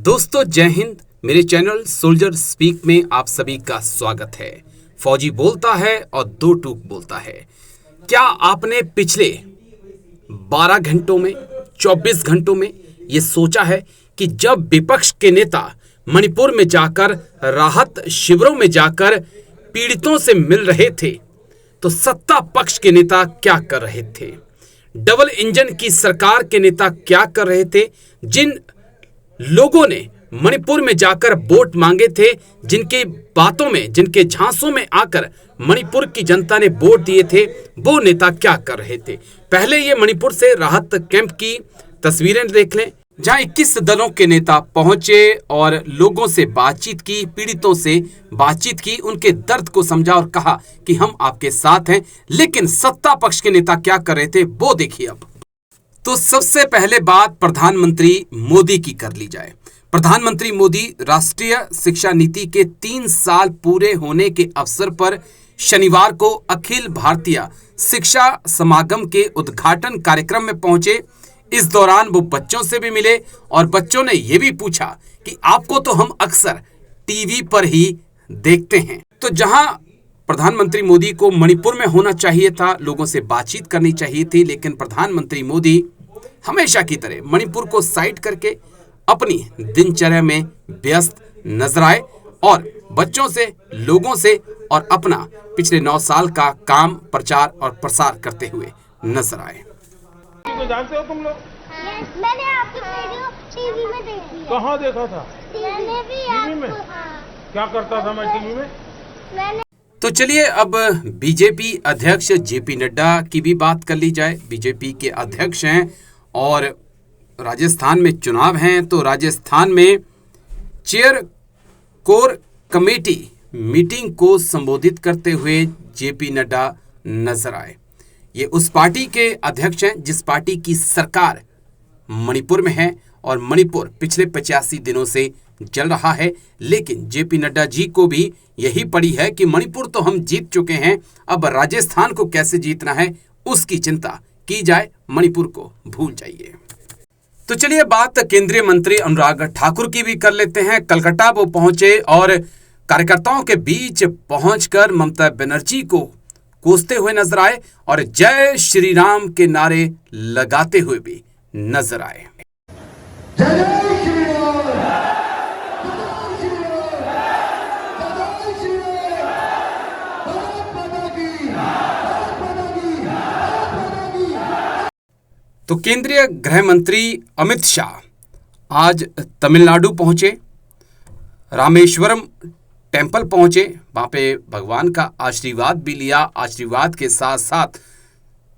दोस्तों जय हिंद। मेरे चैनल सोल्जर स्पीक में आप सभी का स्वागत है। फौजी बोलता है और दो टूक बोलता है। क्या आपने पिछले 12 घंटों में 24 घंटों में ये सोचा है कि जब विपक्ष के नेता मणिपुर में जाकर राहत शिविरों में जाकर पीड़ितों से मिल रहे थे तो सत्ता पक्ष के नेता क्या कर रहे थे? डबल इंजन की सरकार के नेता क्या कर रहे थे? जिन लोगों ने मणिपुर में जाकर वोट मांगे थे, जिनके बातों में जिनके झांसों में आकर मणिपुर की जनता ने वोट दिए थे, वो नेता क्या कर रहे थे? पहले ये मणिपुर से राहत कैंप की तस्वीरें देख लें, जहां 21 दलों के नेता पहुंचे और लोगों से बातचीत की, पीड़ितों से बातचीत की, उनके दर्द को समझा और कहा कि हम आपके साथ हैं। लेकिन सत्ता पक्ष के नेता क्या कर रहे थे वो देखिए। अब तो सबसे पहले बात प्रधानमंत्री मोदी की कर ली जाए। प्रधानमंत्री मोदी राष्ट्रीय शिक्षा नीति के 3 साल पूरे होने के अवसर पर शनिवार को अखिल भारतीय शिक्षा समागम के उद्घाटन कार्यक्रम में पहुंचे। इस दौरान वो बच्चों से भी मिले और बच्चों ने यह भी पूछा कि आपको तो हम अक्सर टीवी पर ही देखते हैं। तो जहां प्रधानमंत्री मोदी को मणिपुर में होना चाहिए था, लोगों से बातचीत करनी चाहिए थी, लेकिन प्रधानमंत्री मोदी हमेशा की तरह मणिपुर को साइड करके अपनी दिनचर्या में व्यस्त नजर आए और बच्चों से, लोगों से और अपना पिछले 9 साल का काम प्रचार और प्रसार करते हुए नजर आए। तो जानते हो तुम लोग? मैंने आपकी वीडियो टीवी में देखी है। कहाँ देखा था? मैंने भी टीवी में? क्या करता था मैं टीवी में? मैंने तो चलिए अब बीजेपी अध्यक्ष जेपी नड्डा की भी बात कर ली जाए। बीजेपी के अध्यक्ष हैं और राजस्थान में चुनाव हैं, तो राजस्थान में चेयर कोर कमेटी मीटिंग को संबोधित करते हुए जेपी नड्डा नजर आए। ये उस पार्टी के अध्यक्ष हैं जिस पार्टी की सरकार मणिपुर में है और मणिपुर पिछले 85 दिनों से जल रहा है। लेकिन जेपी नड्डा जी को भी यही पड़ी है कि मणिपुर तो हम जीत चुके हैं, अब राजस्थान को कैसे जीतना है उसकी चिंता की जाए, मणिपुर को भूल जाइए। तो चलिए बात केंद्रीय मंत्री अनुराग ठाकुर की भी कर लेते हैं। कलकत्ता वो पहुंचे और कार्यकर्ताओं के बीच पहुंचकर ममता बनर्जी को कोसते हुए नजर आए और जय श्री राम के नारे लगाते हुए भी नजर आए। तो केंद्रीय गृह मंत्री अमित शाह आज तमिलनाडु पहुंचे, रामेश्वरम टेंपल पहुंचे, वहां पे भगवान का आशीर्वाद भी लिया। आशीर्वाद के साथ साथ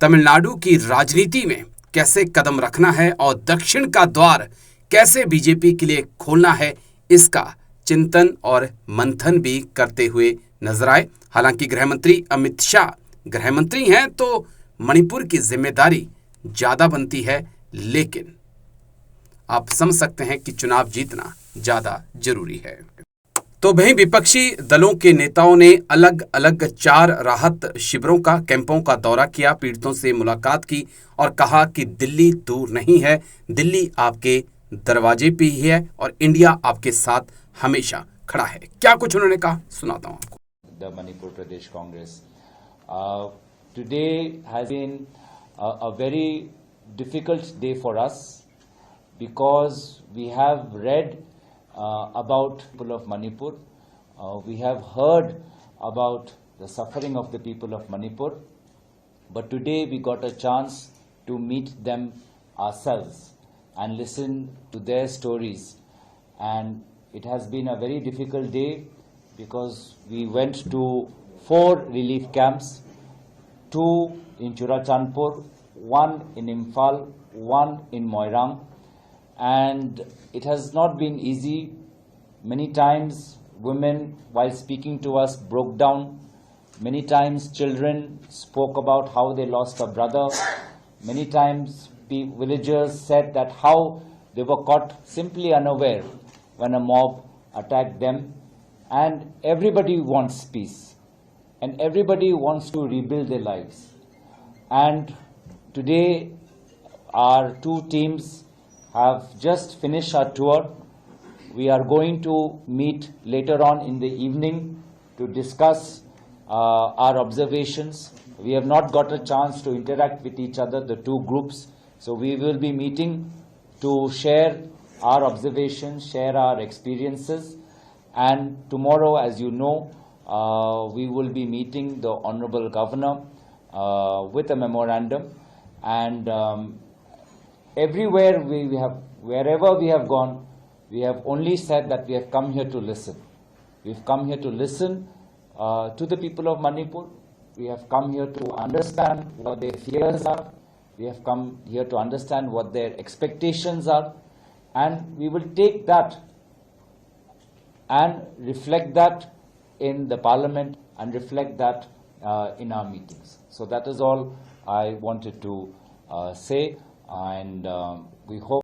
तमिलनाडु की राजनीति में कैसे कदम रखना है और दक्षिण का द्वार कैसे बीजेपी के लिए खोलना है, इसका चिंतन और मंथन भी करते हुए नजर आए। हालांकि गृह मंत्री अमित शाह गृह मंत्री हैं तो मणिपुर की जिम्मेदारी ज्यादा बनती है, लेकिन आप समझ सकते हैं कि चुनाव जीतना ज्यादा जरूरी है। तो वहीं विपक्षी दलों के नेताओं ने अलग अलग 4 राहत शिविरों का, कैंपों का दौरा किया, पीड़ितों से मुलाकात की और कहा कि दिल्ली दूर नहीं है, दिल्ली आपके दरवाजे पे ही है और इंडिया आपके साथ हमेशा खड़ा है। क्या कुछ उन्होंने कहा, सुनाता हूं आपको। The Manipur Pradesh Congress. Today has been a very difficult day for us because we have read about people of Manipur. We have heard about the suffering of the people of Manipur. But today we got a chance to meet them ourselves and listen to their stories. And it has been a very difficult day because we went to 4 relief camps, 2 in Churachandpur, 1 in Imphal, 1 in Moirang, and it has not been easy. Many times women, while speaking to us, broke down. Many times children spoke about how they lost a brother. Many times villagers said that how they were caught simply unaware when a mob attacked them. And everybody wants peace and everybody wants to rebuild their lives. And today our 2 teams have just finished our tour We are going to meet later on in the evening to discuss our observations. We have not got a chance to interact with each other, the two groups. So we will be meeting to share our observations, share our experiences. And tomorrow, as you know, we will be meeting the Honorable Governor with a memorandum. And everywhere wherever we have gone, we have only said that we have come here to listen. We've come here to listen to the people of Manipur. We have come here to understand what their fears are. We have come here to understand what their expectations are. And we will take that and reflect that in the Parliament and reflect that in our meetings. So that is all I wanted to say, and we hope